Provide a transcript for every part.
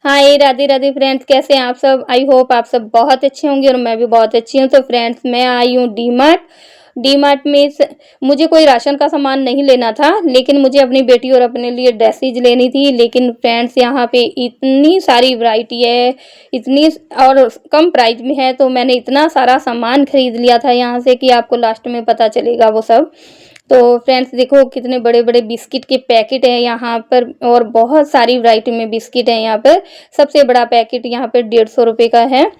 हाय Radhe Radhe friends, कैसे हैं आप सब। आई होप आप सब बहुत अच्छे होंगे और मैं भी बहुत अच्छी हूँ। तो फ्रेंड्स, मैं आई हूँ डी मार्ट में मुझे कोई राशन का सामान नहीं लेना था, लेकिन मुझे अपनी बेटी और अपने लिए ड्रेसेज लेनी थी। लेकिन फ्रेंड्स, यहाँ पे इतनी सारी वैरायटी है, इतनी और कम प्राइस में है, तो मैंने इतना सारा सामान खरीद लिया था यहाँ से कि आपको लास्ट में पता चलेगा वो सब। तो फ्रेंड्स देखो, कितने बड़े बड़े बिस्किट के पैकेट हैं यहाँ पर और बहुत सारी वैरायटी में बिस्किट हैं यहाँ पर। सबसे बड़ा पैकेट यहाँ पर 150 रुपये का है।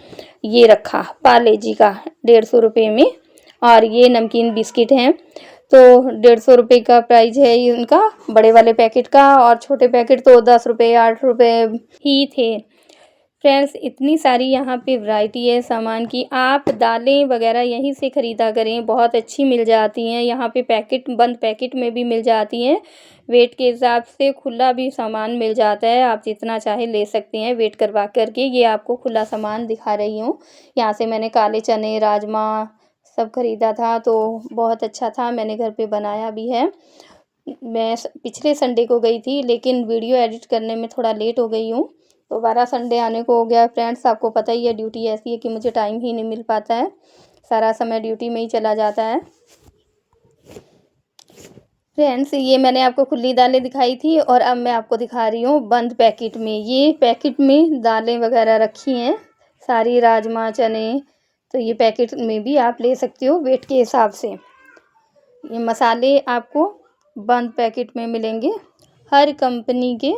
ये रखा पार्ले जी का 150 रुपये में। और ये नमकीन बिस्किट हैं, तो 150 रुपये का प्राइस है इनका, बड़े वाले पैकेट का। और छोटे पैकेट तो 10 रुपये 8 रुपये ही थे। फ्रेंड्स, इतनी सारी यहाँ पे वैरायटी है सामान की। आप दालें वगैरह यहीं से ख़रीदा करें, बहुत अच्छी मिल जाती हैं। यहाँ पे पैकेट, बंद पैकेट में भी मिल जाती हैं। वेट के हिसाब से खुला भी सामान मिल जाता है, आप जितना चाहे ले सकते हैं वेट करवा करके। ये आपको खुला सामान दिखा रही हूँ। यहाँ से मैंने काले चने, राजमा सब ख़रीदा था, तो बहुत अच्छा था, मैंने घर पे बनाया भी है। मैं पिछले संडे को गई थी, लेकिन वीडियो एडिट करने में थोड़ा लेट हो गई हूँ। दोबारा संडे आने को हो गया। फ्रेंड्स, आपको पता ही है, ड्यूटी ऐसी है कि मुझे टाइम ही नहीं मिल पाता है, सारा समय ड्यूटी में ही चला जाता है। फ्रेंड्स, ये मैंने आपको खुली दालें दिखाई थी और अब मैं आपको दिखा रही हूँ बंद पैकेट में। ये पैकेट में दालें वगैरह रखी हैं सारी, राजमा, चने। तो ये पैकेट में भी आप ले सकते हो वेट के हिसाब से। ये मसाले आपको बंद पैकेट में मिलेंगे हर कंपनी के।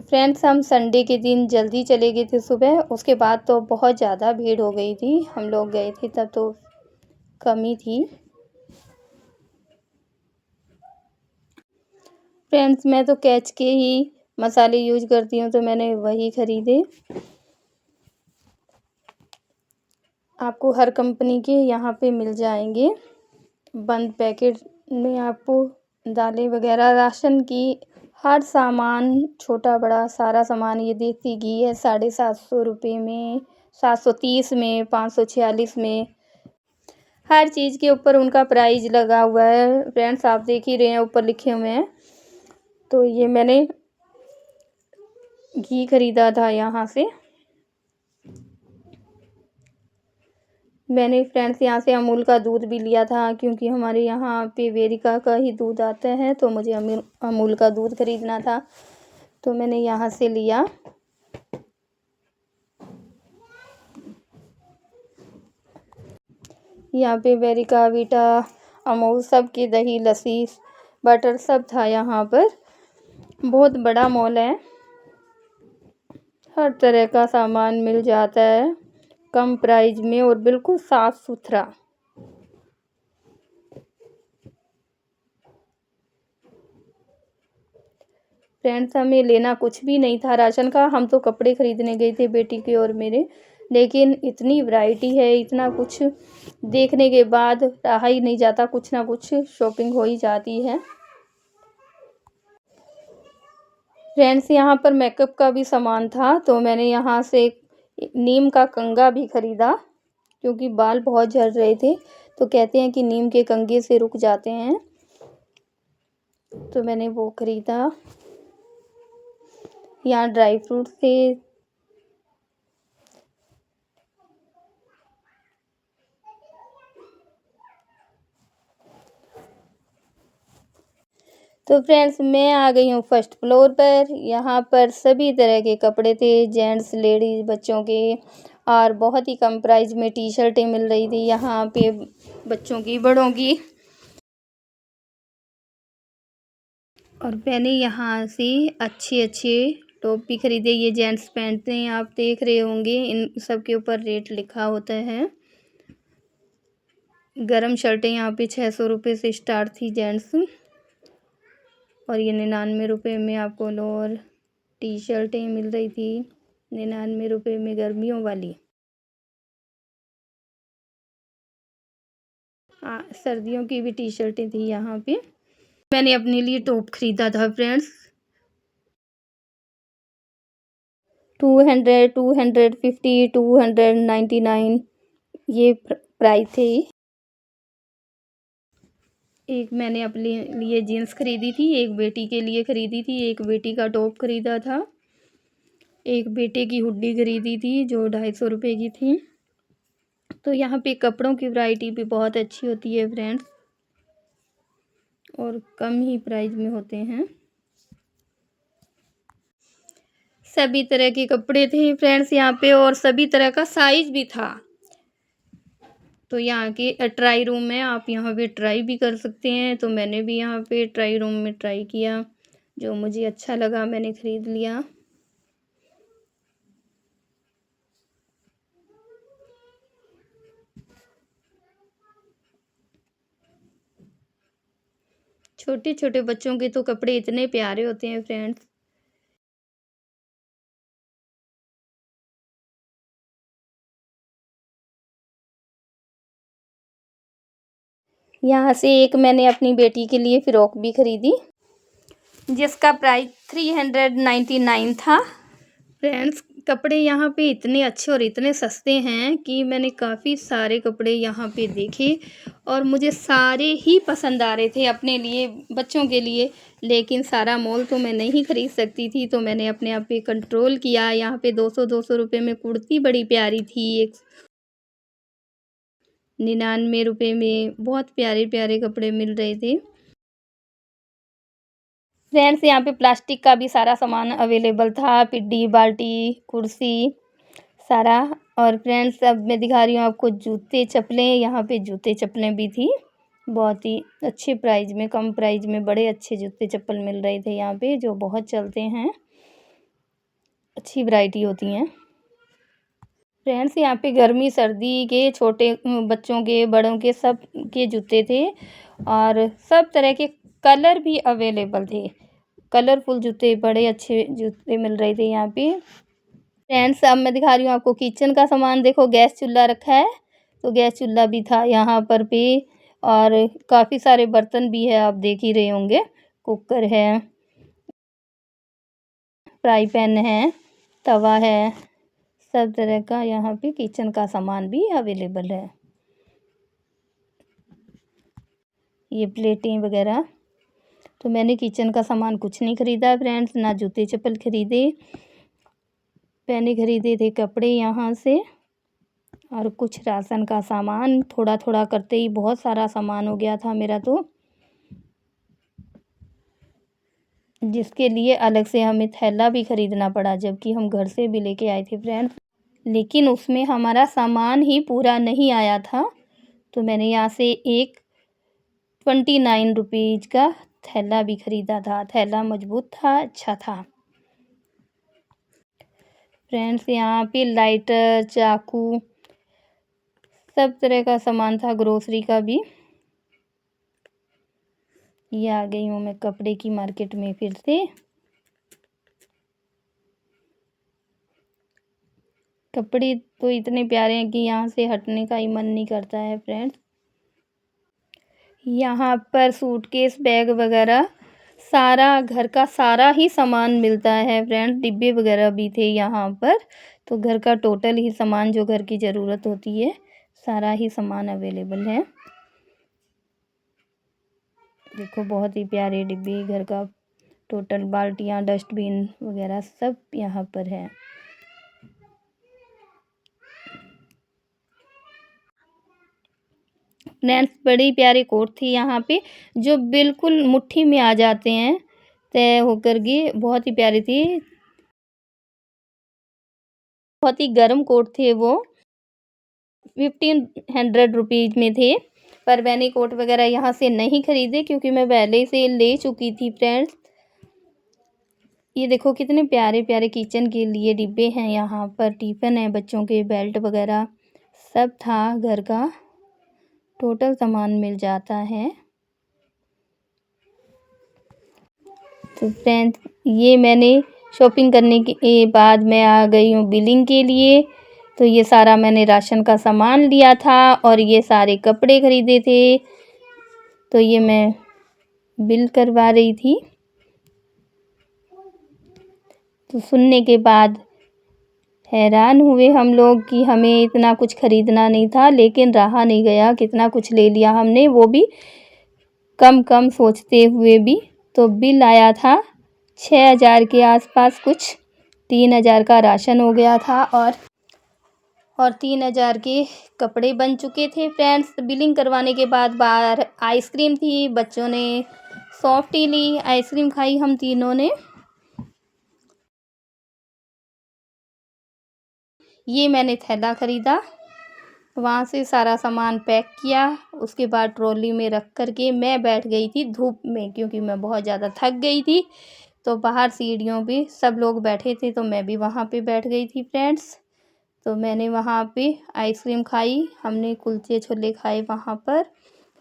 फ्रेंड्स, हम संडे के दिन जल्दी चले गए थे सुबह, उसके बाद तो बहुत ज़्यादा भीड़ हो गई थी। हम लोग गए थे तब तो कमी थी। फ्रेंड्स, मैं तो कैच के ही मसाले यूज करती हूँ, तो मैंने वही ख़रीदे। आपको हर कंपनी के यहाँ पे मिल जाएंगे बंद पैकेट में। आपको दालें वगैरह, राशन की हर सामान, छोटा बड़ा सारा सामान। ये देसी घी है 750 रुपये में, 730 में, 546 में। हर चीज़ के ऊपर उनका प्राइस लगा हुआ है। फ्रेंड्स, आप देख ही रहे हैं, ऊपर लिखे हुए हैं। तो ये मैंने घी खरीदा था यहाँ से। मैंने फ्रेंड्स यहाँ से अमूल का दूध भी लिया था, क्योंकि हमारे यहाँ पे वेरिका का ही दूध आता है, तो मुझे अमूल का दूध खरीदना था, तो मैंने यहाँ से लिया। यहाँ पे वेरिका, वीटा, अमूल सब की दही, लस्सी, बटर सब था यहाँ पर। बहुत बड़ा मॉल है, हर तरह का सामान मिल जाता है कम प्राइस में और बिल्कुल साफ़ सुथरा। फ्रेंड्स, हमें लेना कुछ भी नहीं था राशन का, हम तो कपड़े ख़रीदने गए थे बेटी के और मेरे। लेकिन इतनी वैरायटी है, इतना कुछ देखने के बाद रहा ही नहीं जाता, कुछ ना कुछ शॉपिंग हो ही जाती है। फ्रेंड्स, यहाँ पर मेकअप का भी सामान था, तो मैंने यहाँ से नीम का कंघा भी ख़रीदा, क्योंकि बाल बहुत झड़ रहे थे। तो कहते हैं कि नीम के कंघे से रुक जाते हैं, तो मैंने वो ख़रीदा। यहाँ ड्राई फ्रूट थे। तो फ्रेंड्स, मैं आ गई हूँ फर्स्ट फ्लोर पर। यहाँ पर सभी तरह के कपड़े थे, जेंट्स, लेडीज़, बच्चों के। और बहुत ही कम प्राइस में टी शर्टें मिल रही थी यहाँ पे, बच्चों की, बड़ों की। और मैंने यहाँ से अच्छे अच्छे टॉप भी ख़रीदे। ये जेंट्स पहनते हैं, आप देख रहे होंगे, इन सब के ऊपर रेट लिखा होता है। गरम शर्टें यहाँ पे 600 रुपये से स्टार्ट थी जेंट्स, और ये 99 रुपये में आपको लोअर टी शर्टें मिल रही थी, 99 रुपये में गर्मियों वाली। सर्दियों की भी टी शर्टें थी यहाँ पे। मैंने अपने लिए टॉप ख़रीदा था फ्रेंड्स। 200, 250, 299 ये प्राइस थे। एक मैंने अपने लिए जीन्स खरीदी थी, एक बेटी के लिए खरीदी थी, एक बेटी का टॉप खरीदा था, एक बेटे की हुड्डी खरीदी थी जो 250 की थी। तो यहाँ पे कपड़ों की वैरायटी भी बहुत अच्छी होती है फ्रेंड्स, और कम ही प्राइस में होते हैं। सभी तरह के कपड़े थे फ्रेंड्स यहाँ पे, और सभी तरह का साइज भी था। तो यहाँ के ट्राई रूम में आप यहाँ पे ट्राई भी कर सकते हैं। तो मैंने भी यहाँ पे ट्राई रूम में ट्राई किया, जो मुझे अच्छा लगा मैंने ख़रीद लिया। छोटे छोटे बच्चों के तो कपड़े इतने प्यारे होते हैं फ्रेंड्स। यहाँ से एक मैंने अपनी बेटी के लिए फ़्रॉक भी ख़रीदी, जिसका प्राइस 399 था। फ्रेंड्स कपड़े यहाँ पे इतने अच्छे और इतने सस्ते हैं कि मैंने काफ़ी सारे कपड़े यहाँ पे देखे, और मुझे सारे ही पसंद आ रहे थे अपने लिए, बच्चों के लिए। लेकिन सारा मॉल तो मैं नहीं ख़रीद सकती थी, तो मैंने अपने आप पे कंट्रोल किया। यहाँ पे 200 रुपये में कुर्ती बड़ी प्यारी थी, एक 99 रुपये में बहुत प्यारे प्यारे कपड़े मिल रहे थे। फ्रेंड्स यहाँ पे प्लास्टिक का भी सारा सामान अवेलेबल था, पिड्डी, बाल्टी, कुर्सी, सारा। और फ्रेंड्स अब मैं दिखा रही हूँ आपको जूते चप्पलें। यहाँ पे जूते चप्पलें भी थी, बहुत ही अच्छे प्राइस में, कम प्राइस में बड़े अच्छे जूते चप्पल मिल रहे थे यहाँ पे, जो बहुत चलते हैं, अच्छी वैरायटी होती हैं। फ्रेंड्स यहाँ पे गर्मी सर्दी के, छोटे बच्चों के, बड़ों के, सब के जूते थे, और सब तरह के कलर भी अवेलेबल थे। कलरफुल जूते, बड़े अच्छे जूते मिल रहे थे यहाँ पे। फ्रेंड्स अब मैं दिखा रही हूँ आपको किचन का सामान। देखो गैस चूल्हा रखा है, तो गैस चूल्हा भी था यहाँ पर भी, और काफ़ी सारे बर्तन भी है, आप देख ही रहे होंगे। कुकर है, फ्राई पैन है, तवा है, सब तरह का यहाँ पे किचन का सामान भी अवेलेबल है। ये प्लेटें वगैरह। तो मैंने किचन का सामान कुछ नहीं ख़रीदा फ्रेंड्स, ना जूते चप्पल ख़रीदे। मैंने ख़रीदे थे कपड़े यहाँ से, और कुछ राशन का सामान। थोड़ा थोड़ा करते ही बहुत सारा सामान हो गया था मेरा, तो जिसके लिए अलग से हमें थैला भी ख़रीदना पड़ा, जबकि हम घर से भी लेके आए थे फ्रेंड्स। लेकिन उसमें हमारा सामान ही पूरा नहीं आया था, तो मैंने यहाँ से एक 29 रुपीज़ का थैला भी ख़रीदा था। थैला मजबूत था, अच्छा था। फ्रेंड्स यहाँ पे लाइटर, चाकू, सब तरह का सामान था, ग्रोसरी का भी। ये आ गई हूँ मैं कपड़े की मार्केट में फिर से। कपड़े तो इतने प्यारे हैं कि यहाँ से हटने का ही मन नहीं करता है फ्रेंड्स। यहाँ पर सूटकेस, बैग वगैरह, सारा घर का सारा ही सामान मिलता है फ्रेंड्स। डिब्बे वगैरह भी थे यहाँ पर। तो घर का टोटल ही सामान, जो घर की ज़रूरत होती है, सारा ही सामान अवेलेबल है। देखो बहुत ही प्यारे डिब्बे, घर का टोटल, बाल्टियाँ, डस्टबिन वगैरह सब यहाँ पर है। फ्रेंड्स बड़ी प्यारी कोट थी यहाँ पे, जो बिल्कुल मुट्ठी में आ जाते हैं, तय होकर के, बहुत ही प्यारी थी। बहुत ही गर्म कोट थे वो, 1500 रुपीज़ में थे। पर मैंने कोट वगैरह यहाँ से नहीं ख़रीदे, क्योंकि मैं पहले से ले चुकी थी फ्रेंड्स। ये देखो कितने प्यारे प्यारे किचन के लिए डिब्बे हैं यहाँ पर, टिफ़िन है बच्चों के, बेल्ट वगैरह सब था। घर का टोटल सामान मिल जाता है। तो फ्रेंड्स ये मैंने शॉपिंग करने के बाद मैं आ गई हूँ बिलिंग के लिए। तो ये सारा मैंने राशन का सामान लिया था, और ये सारे कपड़े ख़रीदे थे। तो ये मैं बिल करवा रही थी। तो सुनने के बाद हैरान हुए हम लोग कि हमें इतना कुछ ख़रीदना नहीं था, लेकिन रहा नहीं गया, कितना कुछ ले लिया हमने, वो भी कम कम सोचते हुए भी। तो बिल आया था 6,000 के आसपास, कुछ 3,000 का राशन हो गया था और 3,000 के कपड़े बन चुके थे फ्रेंड्स। बिलिंग करवाने के बाद बाहर आइसक्रीम थी, बच्चों ने सॉफ्टी ली, आइसक्रीम खाई हम तीनों ने। ये मैंने थैला ख़रीदा, वहाँ से सारा सामान पैक किया, उसके बाद ट्रॉली में रख कर के मैं बैठ गई थी धूप में, क्योंकि मैं बहुत ज़्यादा थक गई थी। तो बाहर सीढ़ियों पे सब लोग बैठे थे तो मैं भी वहाँ पे बैठ गई थी फ्रेंड्स। तो मैंने वहाँ पे आइसक्रीम खाई, हमने कुलचे छोले खाए वहाँ पर।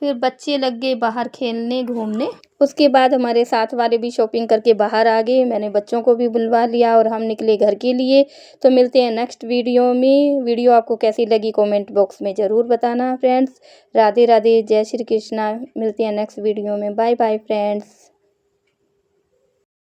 फिर बच्चे लग गए बाहर खेलने घूमने। उसके बाद हमारे साथ वाले भी शॉपिंग करके बाहर आ गए, मैंने बच्चों को भी बुलवा लिया और हम निकले घर के लिए। तो मिलते हैं नेक्स्ट वीडियो में। वीडियो आपको कैसी लगी कमेंट बॉक्स में ज़रूर बताना फ्रेंड्स। राधे राधे, जय श्री कृष्णा। मिलते हैं नेक्स्ट वीडियो में। Bye bye friends.